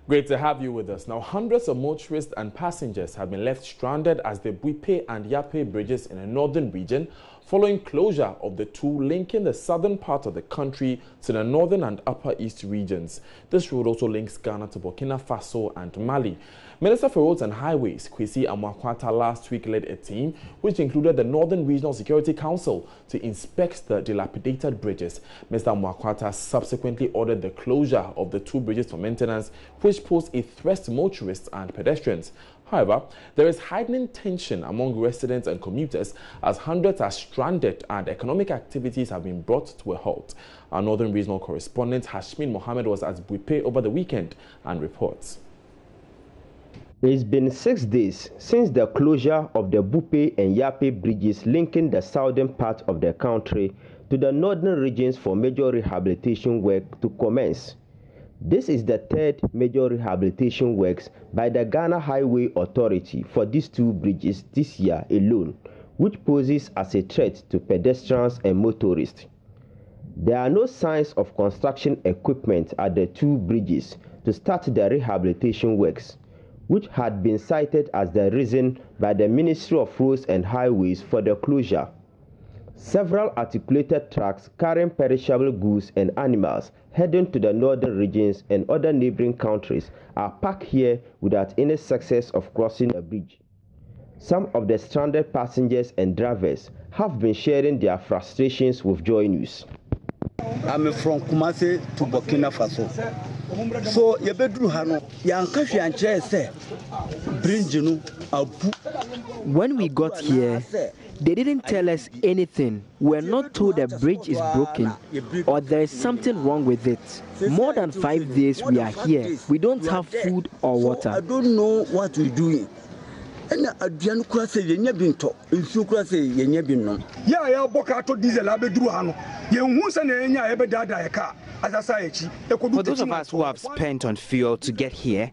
Great to have you with us. Now, hundreds of motorists and passengers have been left stranded as the Buipe and Yapei bridges in the northern region following closure of the two linking the southern part of the country to the northern and upper east regions. This road also links Ghana to Burkina Faso and Mali. Minister for Roads and Highways, Kwesi Amoakwata, last week led a team which included the Northern Regional Security Council to inspect the dilapidated bridges. Mr. Amoakwata subsequently ordered the closure of the two bridges for maintenance, which pose a threat to motorists and pedestrians. However, there is heightening tension among residents and commuters as hundreds are stranded and economic activities have been brought to a halt. Our Northern Regional correspondent Hashmin Mohammed was at Buipe over the weekend and reports. It's been 6 days since the closure of the Buipe and Yapei bridges linking the southern part of the country to the northern regions for major rehabilitation work to commence. This is the third major rehabilitation works by the Ghana Highway Authority for these two bridges this year alone, which poses as a threat to pedestrians and motorists. There are no signs of construction equipment at the two bridges to start the rehabilitation works, which had been cited as the reason by the Ministry of Roads and Highways for the closure. Several articulated trucks carrying perishable goods and animals heading to the northern regions and other neighboring countries are parked here without any success of crossing the bridge. Some of the stranded passengers and drivers have been sharing their frustrations with Joy News. I'm from Kumasi to Burkina Faso. So when we got here, they didn't tell us anything. We're not told the bridge is broken or there is something wrong with it. More than 5 days we are here. We don't have food or water. I don't know what we're doing. And For those of us who have spent on fuel to get here,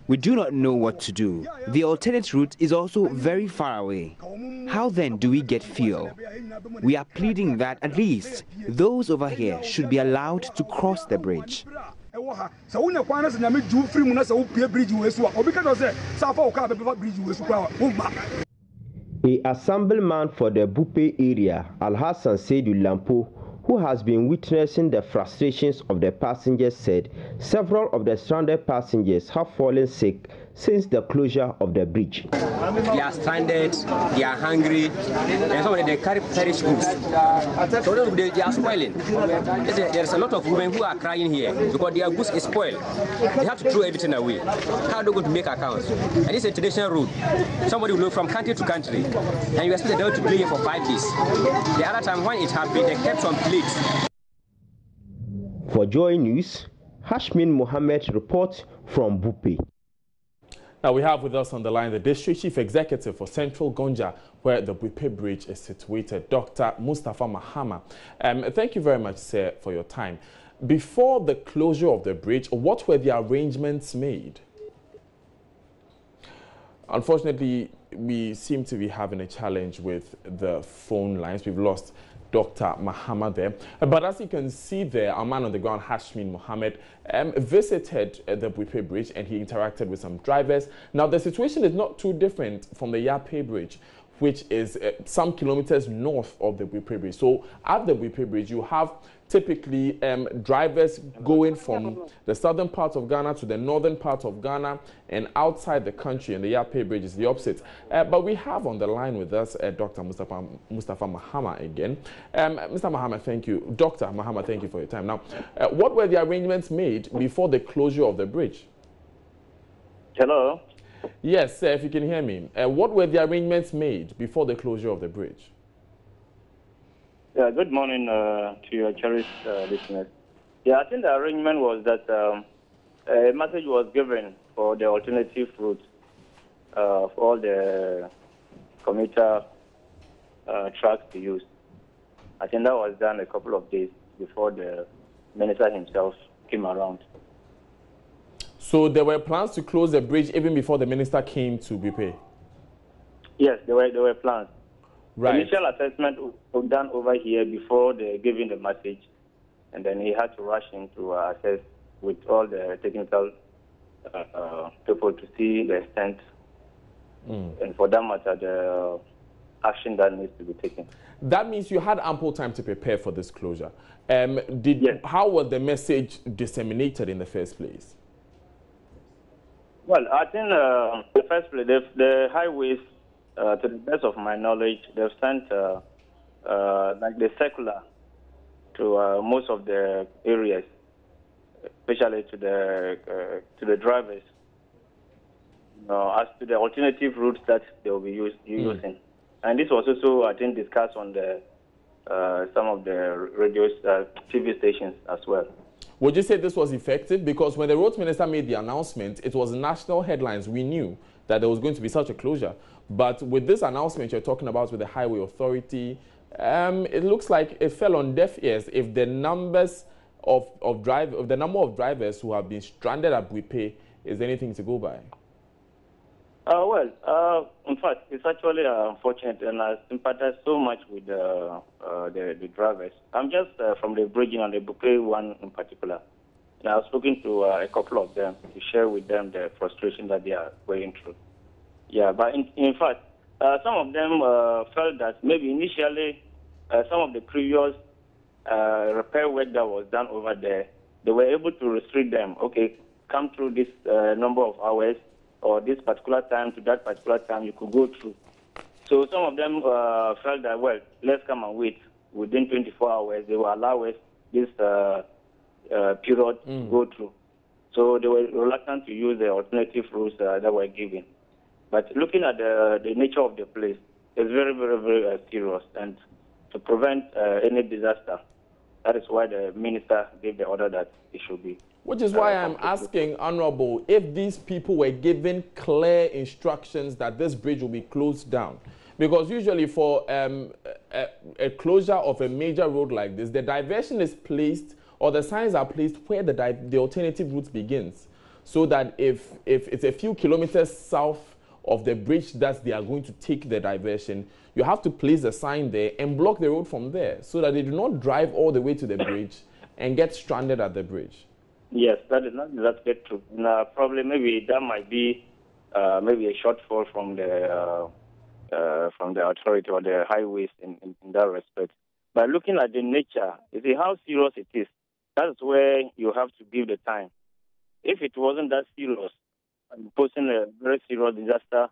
we do not know what to do. The alternate route is also very far away. How then do we get fuel? We are pleading that at least those over here should be allowed to cross the bridge. A assemblyman for the Buipe area, Alhassan Seydou Lampo, who has been witnessing the frustrations of the passengers, said several of the stranded passengers have fallen sick since the closure of the bridge. They are stranded, they are hungry, and some of them they carry perished goods. So they are spoiling. There's a lot of women who are crying here because their goods is spoiled. They have to throw everything away. How are they going to make accounts? And this is a traditional route. Somebody will go from country to country, and you expect them to play here for 5 days. The other time when it happened, they kept some plates. For Joy News, Hashmin Mohammed reports from Buipe. Now we have with us on the line the District Chief Executive for Central Gonja, where the Buipe Bridge is situated, Dr. Mustafa Mahama. Thank you very much, sir, for your time. Before the closure of the bridge, what were the arrangements made? Unfortunately, we seem to be having a challenge with the phone lines. We've lost Dr. Mahama there. But as you can see there, our man on the ground, Hashmin Mohammed, visited the Buipe Bridge and he interacted with some drivers. Now, the situation is not too different from the Yapei Bridge, which is some kilometers north of the Buipe Bridge. So at the Buipe Bridge, you have typically drivers going from the southern part of Ghana to the northern part of Ghana and outside the country, and the Yapei Bridge is the opposite. But we have on the line with us Dr. Mustafa Mahama again. Mr. Mahama, thank you. Dr. Mahama, thank you for your time. Now, what were the arrangements made before the closure of the bridge? Hello? Yes, if you can hear me. What were the arrangements made before the closure of the bridge? Yeah, good morning to your cherished listeners. Yeah, I think the arrangement was that a message was given for the alternative route for all the commuter trucks to use. I think that was done a couple of days before the minister himself came around. So there were plans to close the bridge even before the minister came to Buipe? Yes, there were plans. Right. Initial assessment was done over here before giving the message, and then he had to rush in to assess with all the technical people to see the extent, and for that matter, the action that needs to be taken. That means you had ample time to prepare for this closure. Yes. How was the message disseminated in the first place? Well, I think the first place, the highways, to the best of my knowledge, they've sent like the circular to most of the areas, especially to the drivers, as to the alternative routes that they will be using. And this was also, I think, discussed on the some of the radio TV stations as well. Would you say this was effective? Because when the roads minister made the announcement, it was national headlines. We knew that there was going to be such a closure. But with this announcement you're talking about with the highway authority, it looks like it fell on deaf ears. If the numbers the number of drivers who have been stranded at Buipe is anything to go by. In fact, it's actually unfortunate, and I sympathize so much with the drivers. I'm just from the bridge on the Buipe one in particular. And I was speaking to a couple of them to share with them the frustration that they are going through. Yeah, but in fact, some of them felt that maybe initially some of the previous repair work that was done over there, they were able to restrict them. Okay, come through this number of hours, or this particular time to that particular time you could go through. So some of them felt that, well, let's come and wait. Within 24 hours, they will allow us this period to go through. So they were reluctant to use the alternative routes that were given. But looking at the nature of the place, it's very, very, very serious. And to prevent any disaster, that is why the minister gave the order that it should be. Which is why I'm asking, Honorable, if these people were given clear instructions that this bridge will be closed down. Because usually for a closure of a major road like this, the diversion is placed, or the signs are placed where the alternative route begins. So that if it's a few kilometers south of the bridge that they are going to take the diversion, you have to place a sign there and block the road from there so that they do not drive all the way to the bridge and get stranded at the bridge. Yes, that's true. Probably maybe that might be maybe a shortfall from the authority or the highways in that respect. But looking at the nature, you see how serious it is. That's where you have to give the time. If it wasn't that serious, posing a very serious disaster,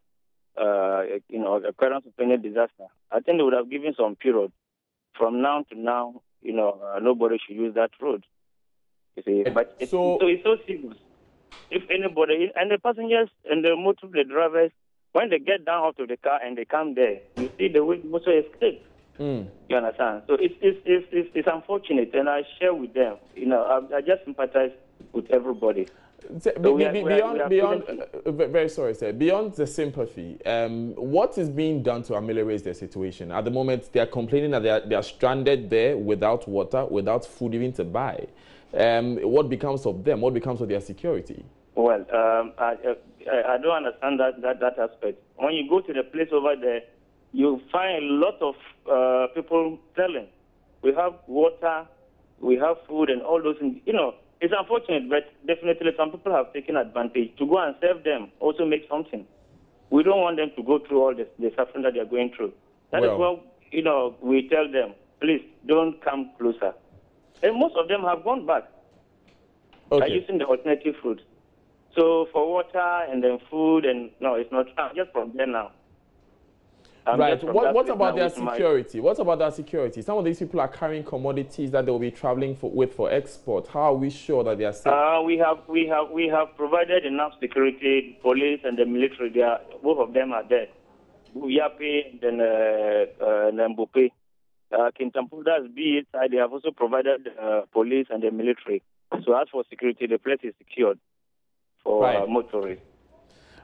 occurrence of any disaster, I think they would have given some period. From now to now, nobody should use that road. You see, but it's so serious. If anybody, and the passengers and the the drivers, when they get down out of the car and they come there, you see the way they also escape. You understand? So it's unfortunate, and I share with them. I just sympathize with everybody. Very sorry, sir. Beyond the sympathy, what is being done to ameliorate the situation? At the moment, they are complaining that they are stranded there without water, without food even to buy. What becomes of them? What becomes of their security? Well, I don't understand that aspect. When you go to the place over there, you find a lot of people telling, we have water, we have food, and all those things. It's unfortunate, but definitely some people have taken advantage. To go and serve them also make something. We don't want them to go through all the suffering that they are going through. That is why, we tell them, please don't come closer. And most of them have gone back by using the alternative route. So for water and then food, and no, it's not just from there now. Right. What about their security? What about their security? Some of these people are carrying commodities that they will be traveling with for export. How are we sure that they are safe? We have provided enough security. Police and the military, both of them are there. Buipe Yapei and then Buipe. Kintampuda's B side, they have also provided police and the military. So as for security, the place is secured for motorists.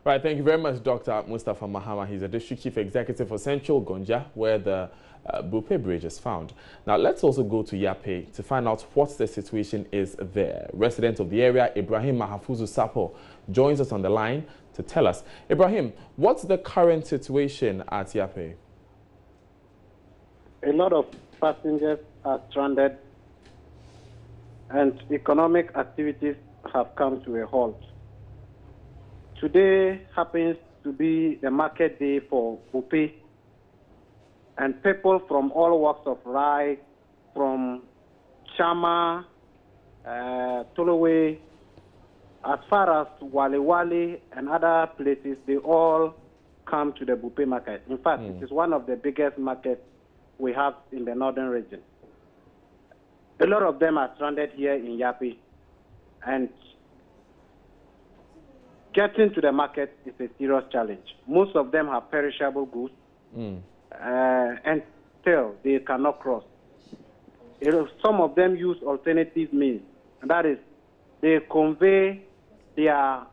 Right, thank you very much, Dr. Mustafa Mahama. He's the District Chief Executive for Central Gonja, where the Buipe Bridge is found. Now, let's also go to Yapei to find out what the situation is there. Resident of the area, Ibrahim Mahafuzu Sapo, joins us on the line to tell us. Ibrahim, what's the current situation at Yapei? A lot of passengers are stranded, and economic activities have come to a halt. today happens to be the market day for Buipe, and people from all walks of life, from Chama, Tolowe, as far as Wale and other places, they all come to the Buipe market. In fact, it is one of the biggest markets we have in the northern region. A lot of them are stranded here in Yapei, and getting to the market is a serious challenge. Most of them have perishable goods, and still they cannot cross. Some of them use alternative means, and that is they convey their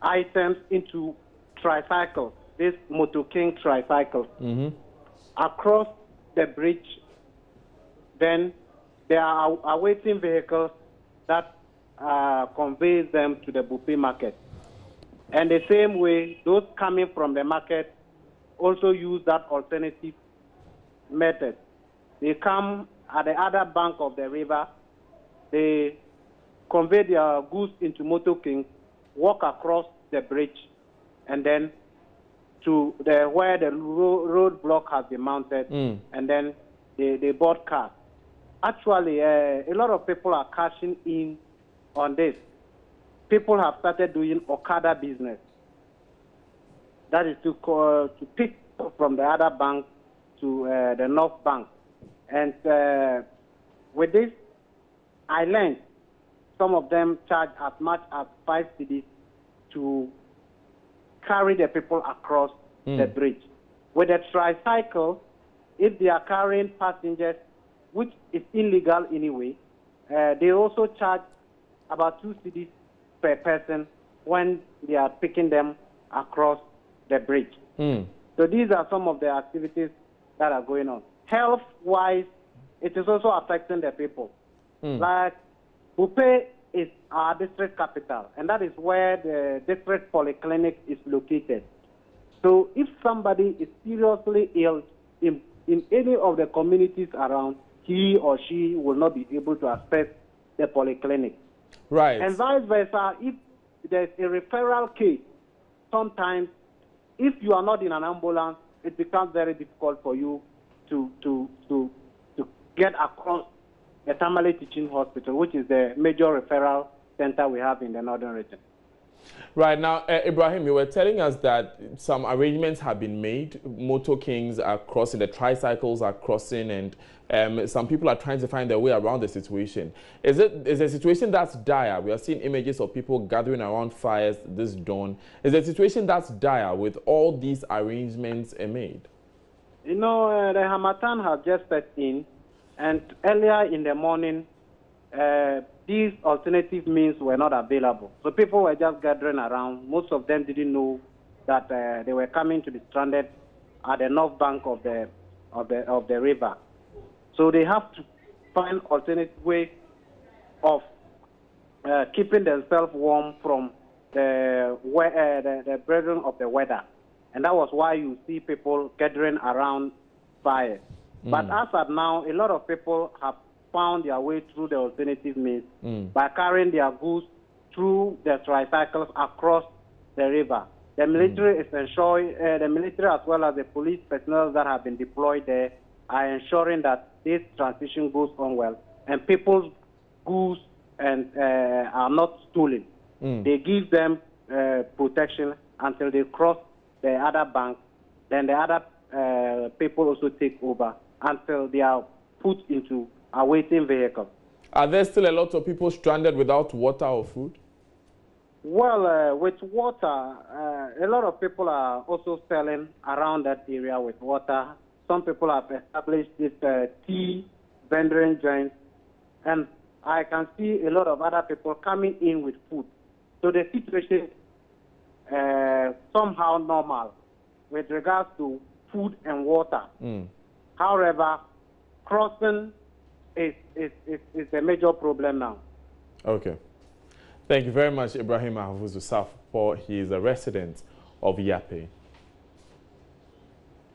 items into tricycles, these Motor King tricycles, across the bridge. Then there are awaiting vehicles that conveys them to the Buipe market. And the same way, those coming from the market also use that alternative method. They come at the other bank of the river, they convey their goods into Motor King, walk across the bridge, and then to where the road block has been mounted, and then they board cars. Actually, a lot of people are cashing in on this. People have started doing Okada business. That is to pick from the other bank to the North Bank. And with this, I learned some of them charge as much as 5 cedis to carry the people across the bridge. With a tricycle, if they are carrying passengers, which is illegal anyway, they also charge about 2 cedis per person when they are picking them across the bridge. So these are some of the activities that are going on. Health-wise, it is also affecting the people. Like Buipe is our district capital, and that is where the district polyclinic is located. So if somebody is seriously ill in any of the communities around, he or she will not be able to access the polyclinic. Right. And vice versa, if there's a referral case, sometimes if you are not in an ambulance, it becomes very difficult for you to get across the Tamale Teaching Hospital, which is the major referral center we have in the northern region. Right. Now, Ibrahim, you were telling us that some arrangements have been made. Motor Kings are crossing, the tricycles are crossing, and some people are trying to find their way around the situation. Is a situation that's dire? We are seeing images of people gathering around fires this dawn. Is a situation that's dire with all these arrangements made? You know, the Harmattan has just set in, and earlier in the morning, these alternative means were not available. So people were just gathering around. Most of them didn't know that they were coming to be stranded at the north bank of the river. So they have to find alternate ways of keeping themselves warm from the burden of the weather. And that was why you see people gathering around fire. But as of now, a lot of people have found their way through the alternative means by carrying their goods through the tricycles across the river. The military is ensuring, the military as well as the police personnel that have been deployed there are ensuring that this transition goes on well and people's goods are not stolen. They give them protection until they cross the other bank. Then the other people also take over until they are put into awaiting vehicles. Are there still a lot of people stranded without water or food? Well, with water, a lot of people are also selling around that area with water. Some people have established this tea vending joints, and I can see a lot of other people coming in with food. So the situation is somehow normal with regards to food and water. However, crossing is a major problem now. Okay. Thank you very much, Ibrahim Ahuzu Safpo. He is a resident of Yapei.